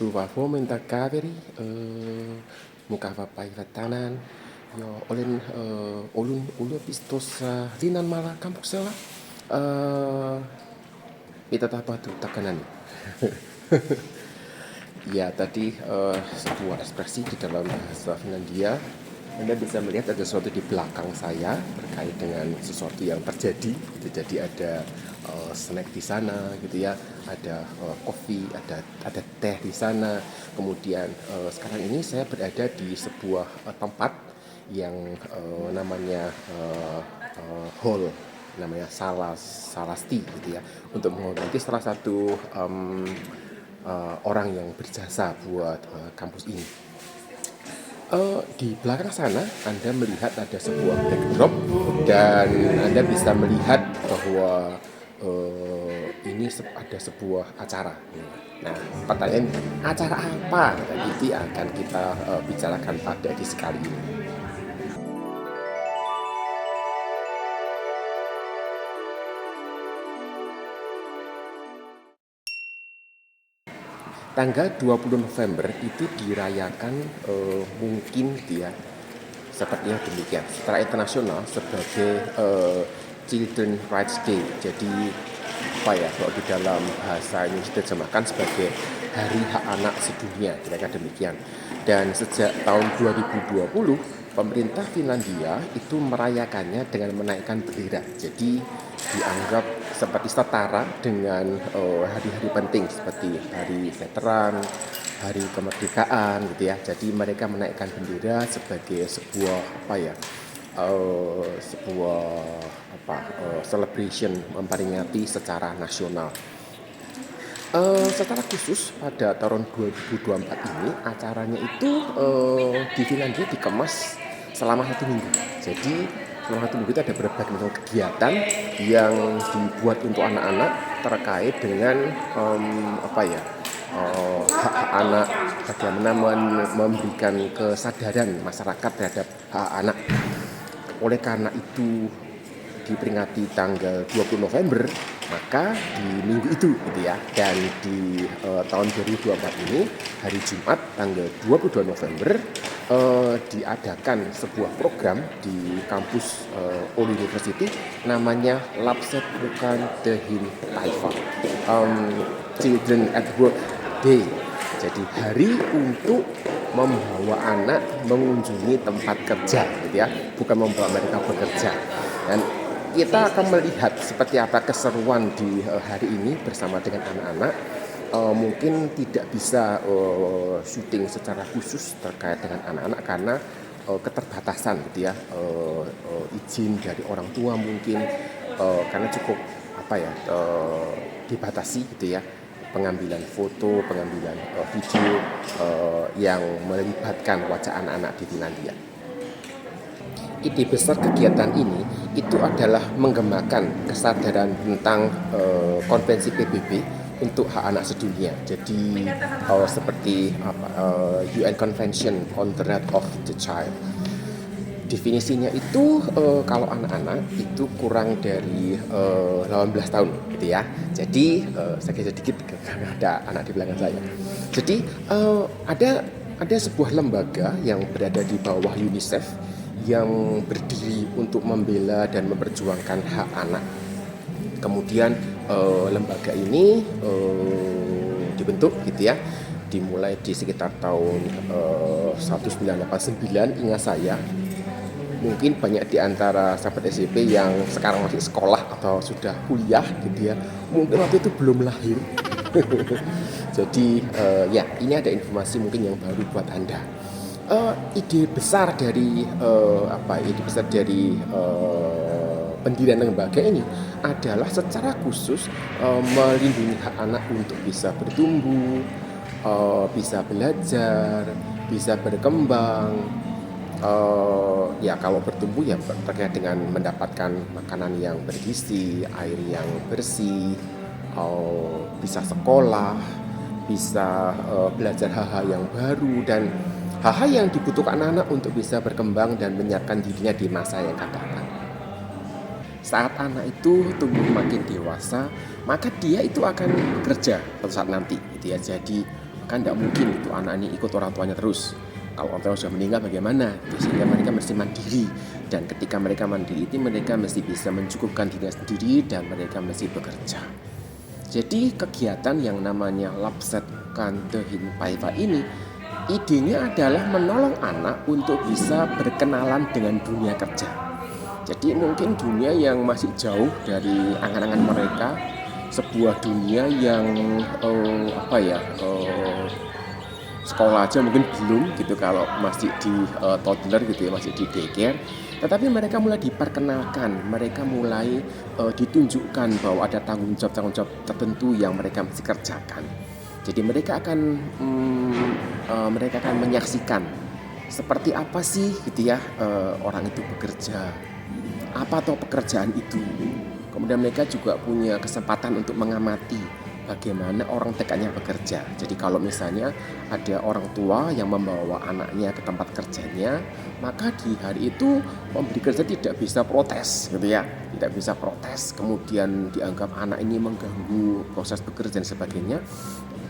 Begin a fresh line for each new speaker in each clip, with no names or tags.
Luovo mentakaveri mukava paivatanan jo olen olun yliopistossa Linnanmaalla kampuksella. Mitä tapahtui takanani? Ya, tadi sebuah ekspresi di dalam bahasa Finlandia. Anda bisa melihat ada sesuatu di belakang saya terkait dengan sesuatu yang terjadi. Gitu. Jadi ada snack di sana, gitu ya. Ada kopi, ada teh di sana. Kemudian sekarang ini saya berada di sebuah tempat yang namanya hall, namanya Salasti, gitu ya, untuk menghormati salah satu orang yang berjasa buat kampus ini. Di belakang sana Anda melihat ada sebuah backdrop dan Anda bisa melihat bahwa ini ada sebuah acara. Nah, pertanyaan acara apa? Itu yang akan kita bicarakan pada edisi kali ini. Tanggal 20 November itu dirayakan mungkin dia sepertinya demikian secara internasional sebagai Children Rights Day. Jadi apa ya, kalau di dalam bahasa Indonesia diterjemahkan sebagai Hari Hak Anak Sedunia, kira-kira demikian. Dan sejak tahun 2020 pemerintah Finlandia itu merayakannya dengan menaikkan bendera. Jadi dianggap seperti setara dengan hari-hari penting seperti Hari Veteran, Hari Kemerdekaan, gitu ya. Jadi mereka menaikkan bendera sebagai sebuah celebration, memperingati secara nasional. Secara khusus pada tahun 2024 ini acaranya itu di Finlandia dikemas selama 1 minggu. Jadi selama 1 minggu itu ada berbagai macam kegiatan yang dibuat untuk anak-anak terkait dengan hak anak, bagaimana memberikan kesadaran masyarakat terhadap hak anak. Oleh karena itu diperingati tanggal 20 November, maka di minggu itu gitu ya, dan di tahun 2024 ini hari Jumat tanggal 22 November diadakan sebuah program di kampus Oulu University namanya Lapset Bukan Dehin Taifa, Children at Work Day. Jadi hari untuk membawa anak mengunjungi tempat kerja, gitu ya, bukan membawa mereka bekerja. Dan kita akan melihat seperti apa keseruan di hari ini bersama dengan anak-anak. Mungkin tidak bisa syuting secara khusus terkait dengan anak-anak karena keterbatasan, gitu ya, izin dari orang tua mungkin karena cukup dibatasi, gitu ya, pengambilan foto, pengambilan video yang melibatkan wajah anak-anak di Finlandia. Ide besar kegiatan ini itu adalah mengembangkan kesadaran tentang konvensi PBB untuk hak anak sedunia. Jadi seperti UN Convention on the Right of the Child. Definisinya itu kalau anak-anak itu kurang dari 18 tahun, gitu ya. Jadi sedikit karena ada anak di belakang saya. Jadi ada sebuah lembaga yang berada di bawah UNICEF yang berdiri untuk membela dan memperjuangkan hak anak. Kemudian lembaga ini dibentuk, gitu ya, dimulai di sekitar tahun 1989, ingat saya. Mungkin banyak di antara sahabat SMP yang sekarang masih sekolah atau sudah kuliah, gitu ya, mungkin waktu itu belum lahir. Jadi ya, ini ada informasi mungkin yang baru buat Anda. Ide besar dari pendirian lembaga ini adalah secara khusus melindungi hak anak untuk bisa bertumbuh, bisa belajar, bisa berkembang. Ya kalau bertumbuh ya terkait dengan mendapatkan makanan yang bergizi, air yang bersih, bisa sekolah, bisa belajar hal-hal yang baru dan hal-hal yang dibutuhkan anak-anak untuk bisa berkembang dan menyiapkan dirinya di masa yang akan datang. Saat anak itu tumbuh makin dewasa, maka dia itu akan bekerja pada saat nanti, gitu ya. Jadi Kan tidak mungkin itu anak ini ikut orang tuanya terus. Kalau orang tua sudah meninggal bagaimana? Sehingga mereka mesti mandiri, dan ketika mereka mandiri itu mereka mesti bisa mencukupkan diri sendiri dan mereka mesti bekerja. Jadi kegiatan yang namanya Lapset Kantehin Paiva ini idenya adalah menolong anak untuk bisa berkenalan dengan dunia kerja. Jadi mungkin dunia yang masih jauh dari angan-angan mereka, sebuah dunia yang sekolah aja mungkin belum gitu kalau masih di toddler gitu ya, masih di daycare. Tetapi mereka mulai diperkenalkan, mereka mulai ditunjukkan bahwa ada tanggung jawab tertentu yang mereka mesti kerjakan. Jadi mereka akan menyaksikan seperti apa sih gitu ya orang itu bekerja, apa atau pekerjaan itu. Kemudian mereka juga punya kesempatan untuk mengamati bagaimana orang dekatnya bekerja. Jadi kalau misalnya ada orang tua yang membawa anaknya ke tempat kerjanya, maka di hari itu pemberi kerja tidak bisa protes gitu ya, tidak bisa protes, kemudian dianggap anak ini mengganggu proses bekerja dan sebagainya.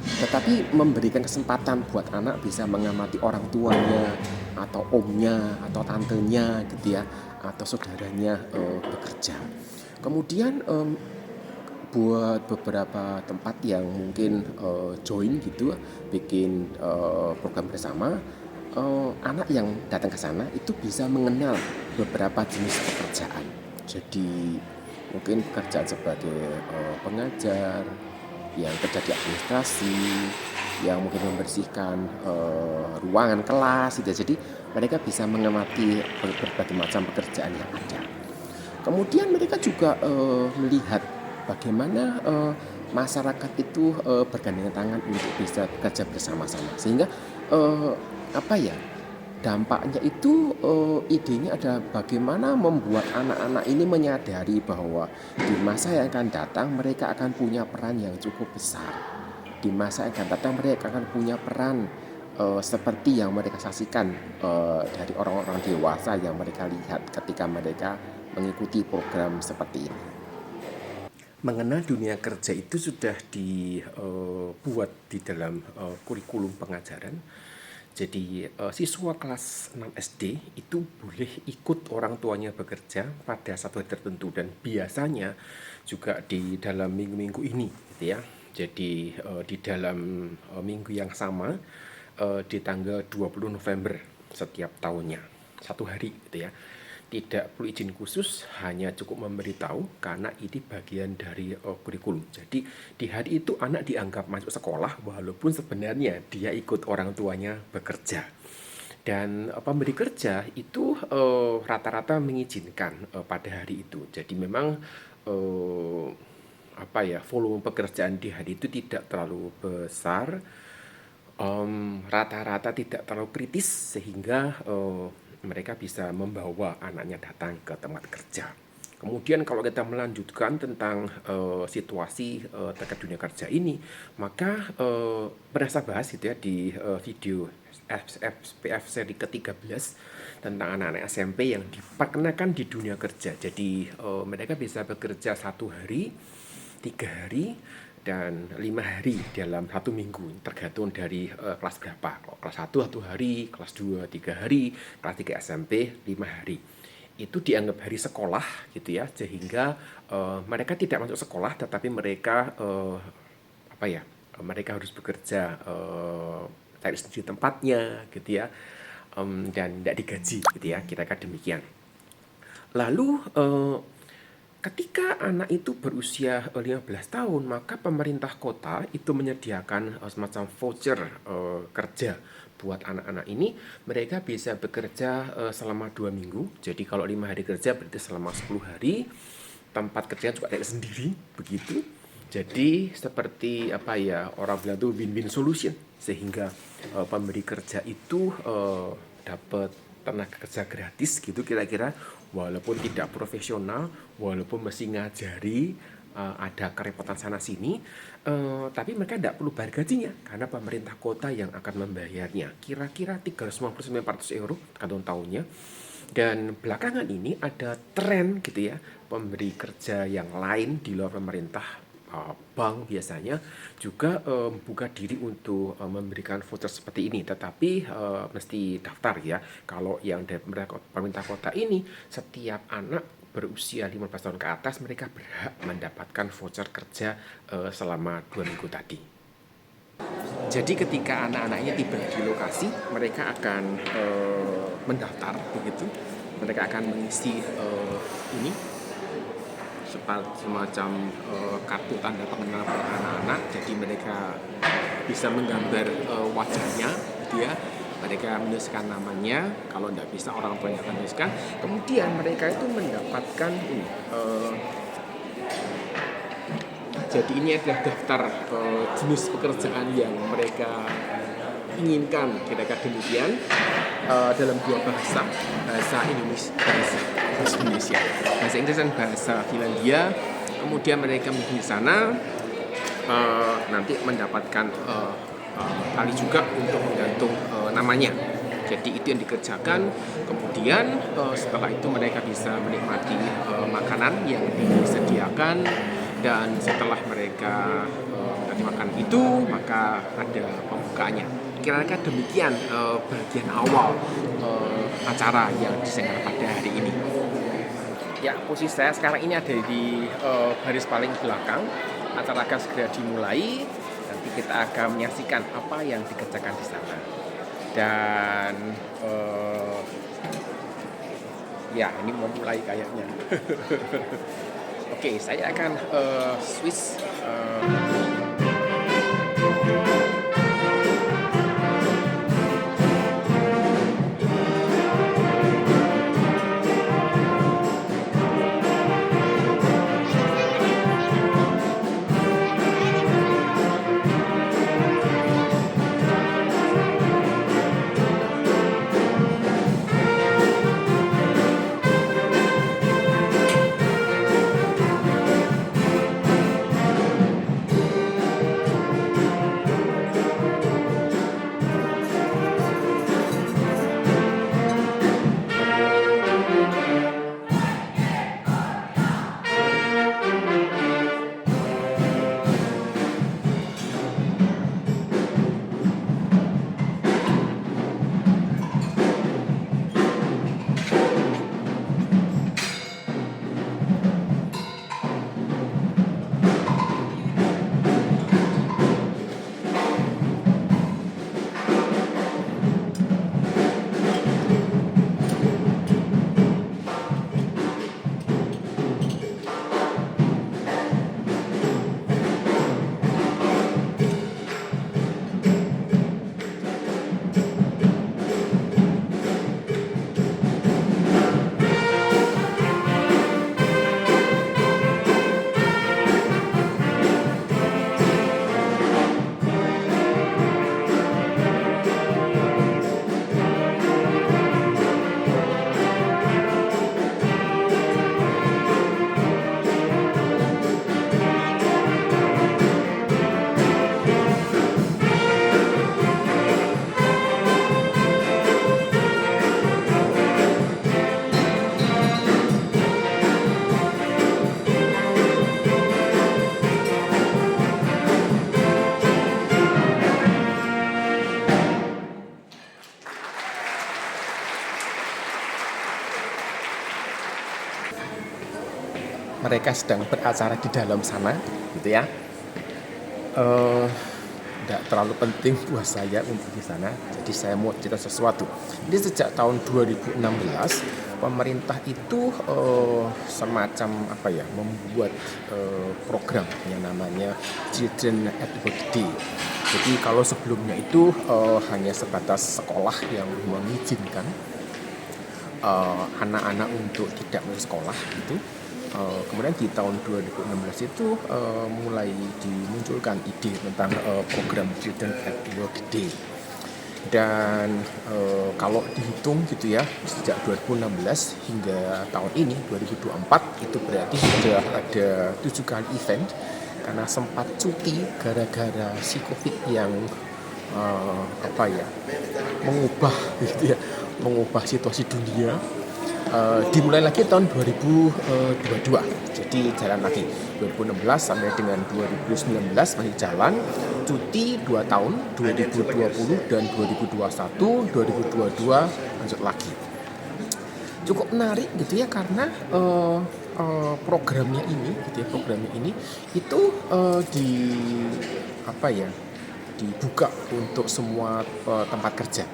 Tetapi memberikan kesempatan buat anak bisa mengamati orang tuanya atau omnya atau tantenya gitu ya, atau saudaranya bekerja. Kemudian buat beberapa tempat yang mungkin join gitu, bikin program bersama, anak yang datang ke sana itu bisa mengenal beberapa jenis pekerjaan. Jadi mungkin pekerjaan sebagai pengajar, yang kerja di administrasi, yang mungkin membersihkan ruangan kelas gitu. Jadi mereka bisa mengamati berbagai macam pekerjaan yang ada. Kemudian mereka juga melihat bagaimana masyarakat itu bergandengan tangan untuk bisa bekerja bersama-sama, sehingga dampaknya itu idenya ada bagaimana membuat anak-anak ini menyadari bahwa di masa yang akan datang mereka akan punya peran yang cukup besar. Di masa yang akan datang mereka akan punya peran seperti yang mereka saksikan dari orang-orang dewasa yang mereka lihat ketika mereka mengikuti program seperti ini. Mengenal dunia kerja itu sudah dibuat di dalam kurikulum pengajaran. Jadi siswa kelas 6 SD itu boleh ikut orang tuanya bekerja pada satu hari tertentu, dan biasanya juga di dalam minggu-minggu ini gitu ya. Jadi di dalam minggu yang sama, di tanggal 20 November setiap tahunnya, satu hari gitu ya. Tidak perlu izin khusus, hanya cukup memberitahu karena ini bagian dari kurikulum. Jadi di hari itu anak dianggap masuk sekolah walaupun sebenarnya dia ikut orang tuanya bekerja. Dan pemberi kerja itu rata-rata mengizinkan pada hari itu. Jadi memang volume pekerjaan di hari itu tidak terlalu besar, rata-rata tidak terlalu kritis, sehingga mereka bisa membawa anaknya datang ke tempat kerja. Kemudian kalau kita melanjutkan tentang situasi terkait dunia kerja ini, maka pernah saya bahas gitu ya di video SPF seri ke-13 tentang anak-anak SMP yang diperkenalkan di dunia kerja. Jadi mereka bisa bekerja 1 hari, 3 hari, dan 5 hari dalam 1 minggu, tergantung dari kelas berapa. Kalau kelas 1 hari, kelas 2 3 hari, kelas 3 SMP 5 hari. Itu dianggap hari sekolah gitu ya, sehingga mereka tidak masuk sekolah, tetapi mereka mereka harus bekerja cari sendiri tempatnya gitu ya, dan tidak digaji gitu ya, kira-kira demikian. Lalu ketika anak itu berusia 15 tahun, maka pemerintah kota itu menyediakan semacam voucher kerja buat anak-anak ini. Mereka bisa bekerja selama 2 minggu. Jadi kalau 5 hari kerja berarti selama 10 hari. Tempat kerja juga ada sendiri, begitu. Jadi seperti orang bilang itu win-win solution, sehingga pemberi kerja itu dapat tenaga kerja gratis gitu kira-kira, walaupun tidak profesional, walaupun mesti ngajari, ada kerepotan sana sini, tapi mereka tidak perlu bayar gajinya karena pemerintah kota yang akan membayarnya, kira-kira 350-400 euro tergantung tahunnya. Dan belakangan ini ada tren gitu ya, pemberi kerja yang lain di luar pemerintah bank biasanya juga membuka diri untuk memberikan voucher seperti ini, tetapi mesti daftar ya. Kalau yang dari pemerintah kota ini, setiap anak berusia 15 tahun ke atas mereka berhak mendapatkan voucher kerja selama 2 minggu tadi. Jadi ketika anak-anaknya tiba di lokasi, mereka akan mendaftar begitu. Mereka akan mengisi ini semacam kartu tanda pengenal anak-anak. Jadi mereka bisa menggambar wajahnya, gitu ya. Mereka menuliskan namanya. Kalau tidak bisa orang tuanya akan menuliskan. Kemudian mereka itu mendapatkan ini. Jadi ini adalah daftar jenis pekerjaan yang mereka inginkan, kira-kira demikian, dalam dua bahasa Inggris, bahasa Inggris dan bahasa Finlandia. Kemudian mereka di sana nanti mendapatkan tali juga untuk menggantung namanya. Jadi itu yang dikerjakan. Kemudian setelah itu mereka bisa menikmati makanan yang disediakan. Dan setelah mereka makan itu, maka ada pembukaannya. Kira-kira demikian bagian awal acara yang diselenggarakan pada hari ini. Ya, posisi saya sekarang ini ada di baris paling belakang. Acara akan segera dimulai. Nanti kita akan menyaksikan apa yang dikerjakan di sana. Dan ya, ini mau mulai kayaknya. Oke, saya akan switch. Mereka sedang beracara di dalam sana, gitu ya. Tidak terlalu penting buat saya untuk di sana. Jadi saya mau cerita sesuatu. Jadi sejak tahun 2016 pemerintah itu semacam membuat program yang namanya Children at Work Day. Jadi kalau sebelumnya itu hanya sebatas sekolah yang mengizinkan anak-anak untuk tidak masuk sekolah gitu. Kemudian di tahun 2016 itu mulai dimunculkan ide tentang program Children at Work Day. Dan kalau dihitung gitu ya, sejak 2016 hingga tahun ini 2024 itu berarti sudah ada 7 kali event, karena sempat cuti gara-gara si COVID yang mengubah gitu ya, mengubah situasi dunia. dimulai lagi tahun 2022. Jadi jalan lagi 2016 sampai dengan 2019 masih jalan, cuti 2 tahun 2020 dan 2021, 2022 lanjut lagi. Cukup menarik gitu ya karena programnya ini gitu ya, programnya ini itu di apa ya, dibuka untuk semua tempat kerja.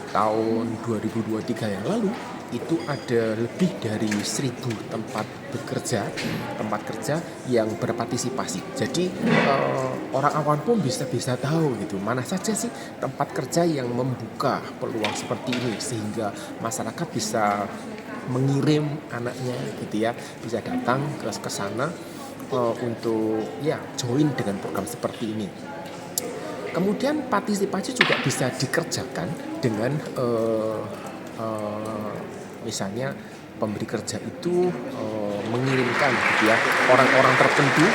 Tahun 2023 yang lalu itu ada lebih dari 1.000 tempat kerja yang berpartisipasi. Jadi orang awam pun bisa tahu gitu mana saja sih tempat kerja yang membuka peluang seperti ini sehingga masyarakat bisa mengirim anaknya gitu ya, bisa datang ke sana untuk ya join dengan program seperti ini. Kemudian partisipasi juga bisa dikerjakan dengan misalnya pemberi kerja itu mengirimkan gitu ya orang-orang tertentu,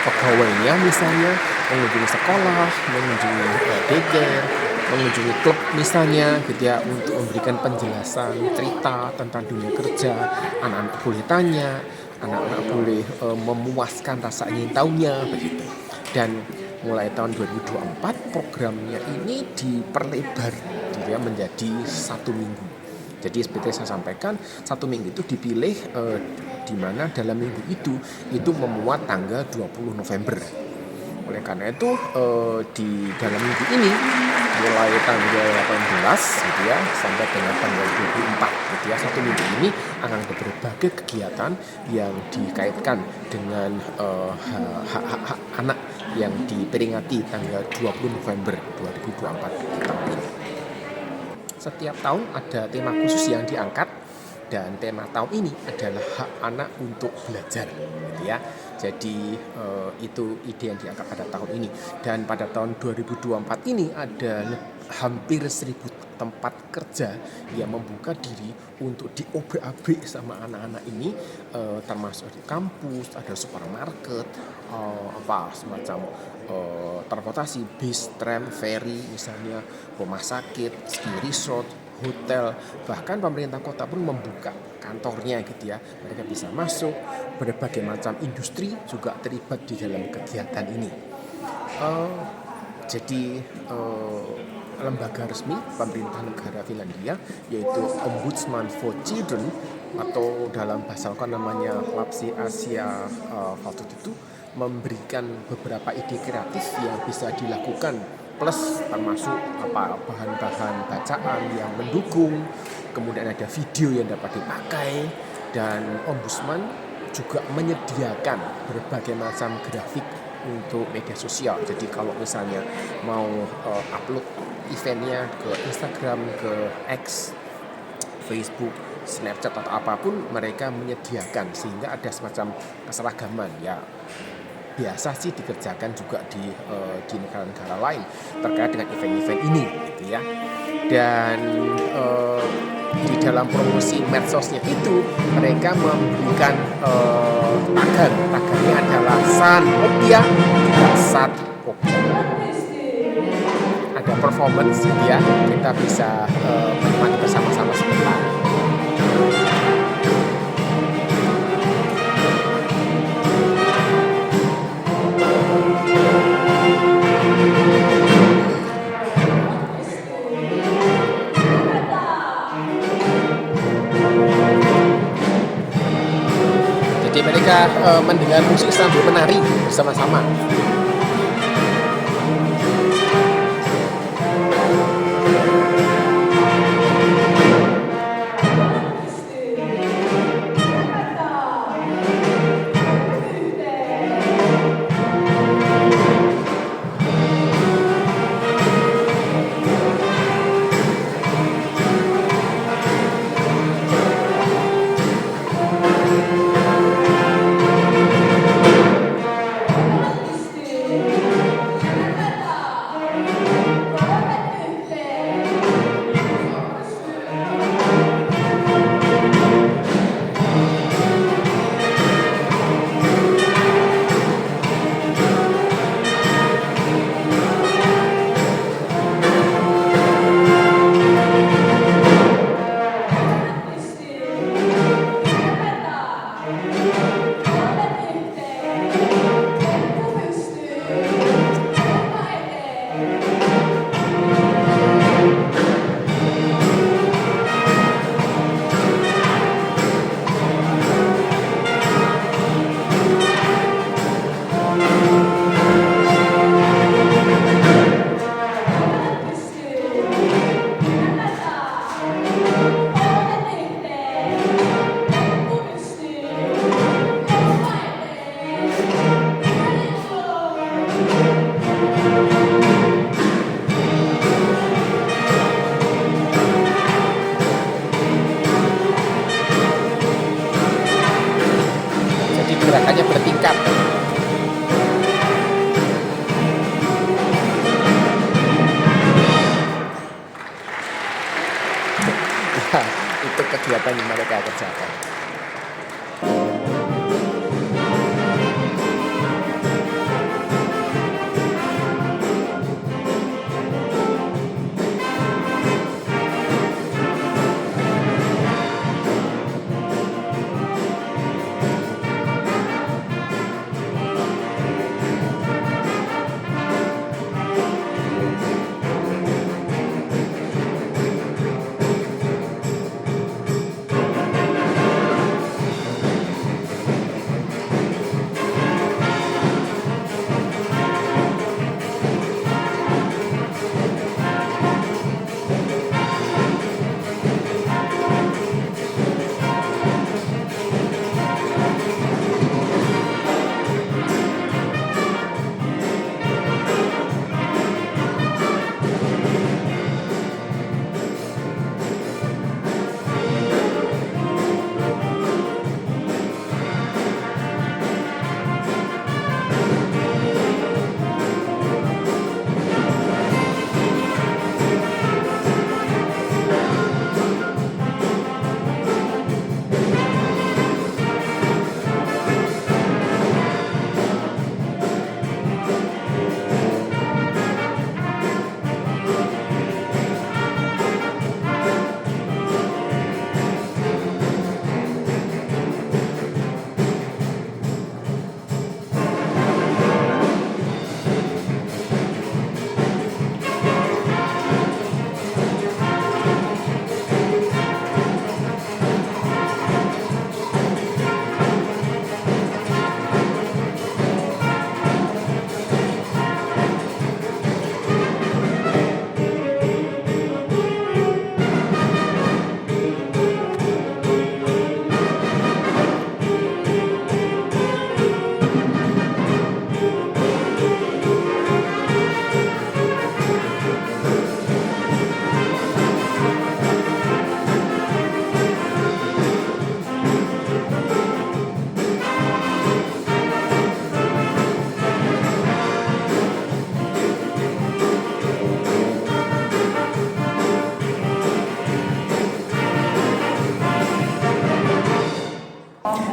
pegawainya misalnya mengunjungi sekolah, mengunjungi daycare, mengunjungi klub misalnya gitu ya untuk memberikan penjelasan cerita tentang dunia kerja. Anak-anak boleh tanya, anak-anak boleh memuaskan rasa ingin tahunya begitu. Dan mulai tahun 2024 programnya ini diperlebar gitu ya, menjadi 1 minggu. Jadi seperti saya sampaikan, 1 minggu itu dipilih di mana dalam minggu itu memuat tanggal 20 November. Oleh karena itu di dalam minggu ini mulai tanggal 18 gitu ya sampai dengan tanggal 24 gitu ya, 1 minggu ini akan ada berbagai kegiatan yang dikaitkan dengan hak anak yang diperingati tanggal 20 November 2024 di tahun ini. Setiap tahun ada tema khusus yang diangkat dan tema tahun ini adalah hak anak untuk belajar gitu ya. Jadi itu ide yang diangkat pada tahun ini, dan pada tahun 2024 ini ada hampir 1.000 tempat kerja yang membuka diri untuk diobrak-abrik sama anak-anak ini, termasuk di kampus, ada supermarket, semacam transportasi, bis, tram, ferry misalnya, rumah sakit, ski resort, hotel, bahkan pemerintah kota pun membuka kantornya gitu ya. Mereka bisa masuk, berbagai macam industri juga terlibat di dalam kegiatan ini. Jadi lembaga resmi pemerintah negara Finlandia yaitu Ombudsman for Children atau dalam bahasa lokal namanya Lapsi Asia Valtuutettu itu memberikan beberapa ide kreatif yang bisa dilakukan, plus termasuk bahan-bahan bacaan yang mendukung, kemudian ada video yang dapat dipakai, dan Ombudsman juga menyediakan berbagai macam grafik untuk media sosial. Jadi kalau misalnya mau upload eventnya ke Instagram, ke X, Facebook, Snapchat atau apapun, mereka menyediakan sehingga ada semacam keseragaman ya. Biasa sih dikerjakan juga di negara-negara lain terkait dengan event-event ini gitu ya. Dan di dalam promosi medsosnya itu mereka memberikan tagarnya adalah San Opia dan Sat Opia. Ada performance gitu ya, kita bisa menikmati bersama-sama sebentar. Jadi mereka mendengar musik sambil menari bersama-sama. itu kegiatan yang mereka kerjakan.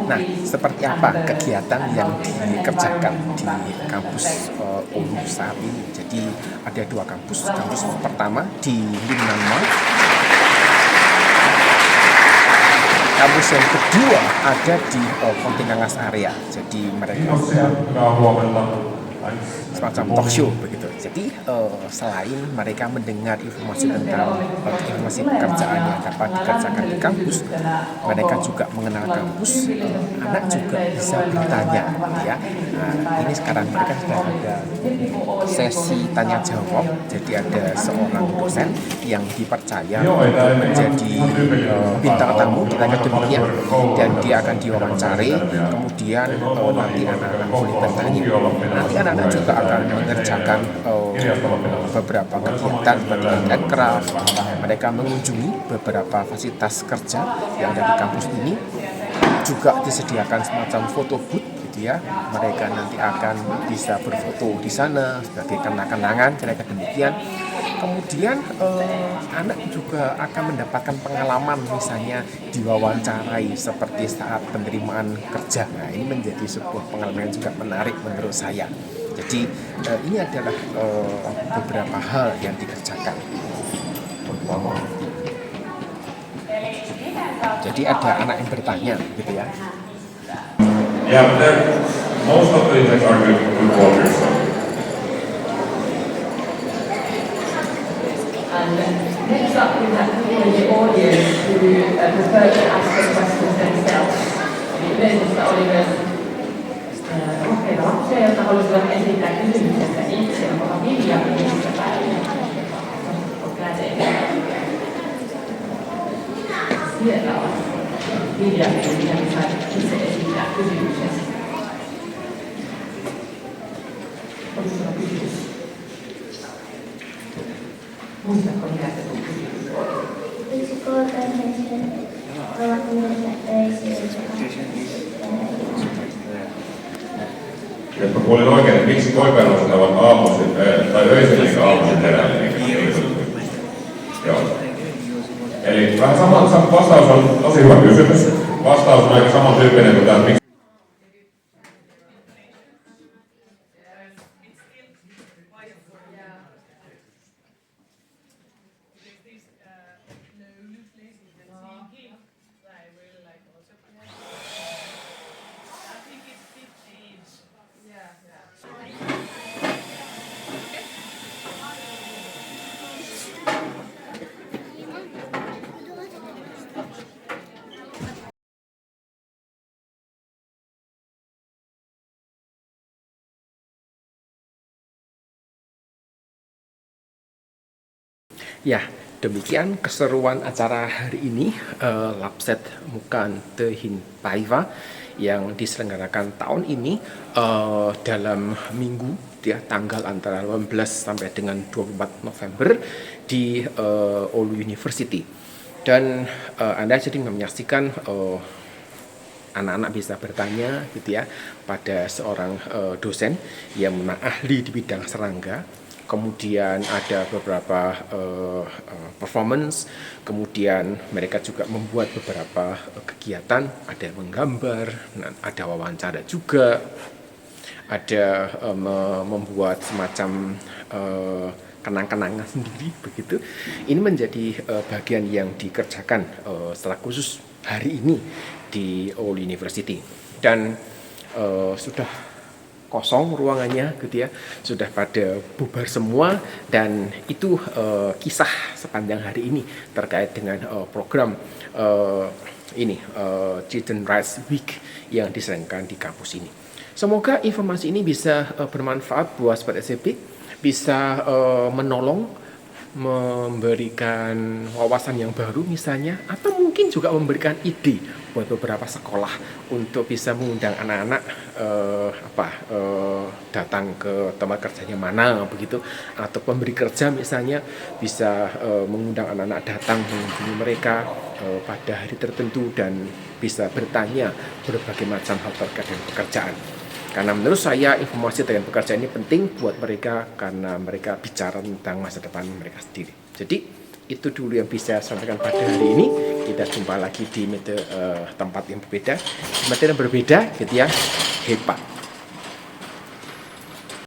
Nah, seperti apa kegiatan yang dikerjakan di kampus Unhu saat ini? Jadi ada dua kampus. Kampus pertama di Lingnan Mall. Kampus yang kedua ada di Pontianak area. Jadi mereka semacam talk show begitu. Jadi selain mereka mendengar informasi tentang informasi pekerjaan yang dapat dikerjakan di kampus, mereka juga mengenal kampus. Anak juga bisa bertanya, ya. Nah, ini sekarang mereka sudah ada sesi tanya jawab. Jadi ada seorang dosen yang dipercaya untuk menjadi bintang tamu di akademiknya, dan dia akan diwawancari. Kemudian nanti anak-anak boleh bertanya. Nanti anak-anak juga akan mengerjakan beberapa kegiatan seperti handcraft. Mereka mengunjungi beberapa fasilitas kerja yang ada di kampus ini. Juga disediakan semacam foto booth gitu ya. Mereka nanti akan bisa berfoto di sana sebagai kenang-kenangan, kira-kira demikian. Kemudian anak juga akan mendapatkan pengalaman, misalnya diwawancarai seperti saat penerimaan kerja. Nah, ini menjadi sebuah pengalaman yang juga menarik menurut saya. Jadi ini adalah beberapa hal yang dikerjakan. Jadi ada anak yang bertanya, gitu ya.
Yeah, but most of the things are good quality.
And next up we have people in the audience who prefer to ask the questions themselves. Yleensä oli myös rohkeita lapsia, jotka halusivat esittää kysymyksensä itse, onkohan Vilja niistä päivänä. Siellä on Vilja, mikä saa itse esittää kysymyksensä. Oliko sinulla kysymys? Muistatko, mikä se sun kysymys oli?
Miksi kouluterveisiä ovat myönteisiä?
Jos mä kuulin oikein, että miksi koipeilukset ovat aamuisin, tai öisin eikä aamuisin herällä. Joo. Eli Vähän vastaus on tosi hyvä kysymys. Vastaus on aika samantyyppinen kuin tämä, miksi
Ya, demikian keseruan acara hari ini, Lapset Mukan Tehin Paiva yang diselenggarakan tahun ini dalam minggu ya, tanggal antara 18 sampai dengan 24 November di Oulu University. Dan Anda jadi menyaksikan anak-anak bisa bertanya gitu ya pada seorang dosen yang memang ahli di bidang serangga. Kemudian ada beberapa performance, kemudian mereka juga membuat beberapa kegiatan, ada yang menggambar, ada wawancara juga, ada membuat semacam kenang-kenangan sendiri begitu. Ini menjadi bagian yang dikerjakan secara khusus hari ini di Oulu University, dan sudah kosong ruangannya gitu ya, sudah pada bubar semua. Dan itu kisah sepanjang hari ini terkait dengan program ini Children Rights Week yang diselenggarakan di kampus ini. Semoga informasi ini bisa bermanfaat buat Sobat SMP, bisa menolong, memberikan wawasan yang baru misalnya, atau mungkin juga memberikan ide buat beberapa sekolah untuk bisa mengundang anak-anak datang ke tempat kerjanya mana begitu, atau pemberi kerja misalnya bisa mengundang anak-anak datang mengunjungi mereka pada hari tertentu dan bisa bertanya berbagai macam hal terkait dengan pekerjaan. Karena menurut saya informasi tentang pekerjaan ini penting buat mereka, karena mereka bicara tentang masa depan mereka sendiri. Jadi itu dulu yang bisa saya sampaikan pada hari ini. Kita jumpa lagi di tempat yang berbeda, materi yang berbeda gitu ya. Hebat.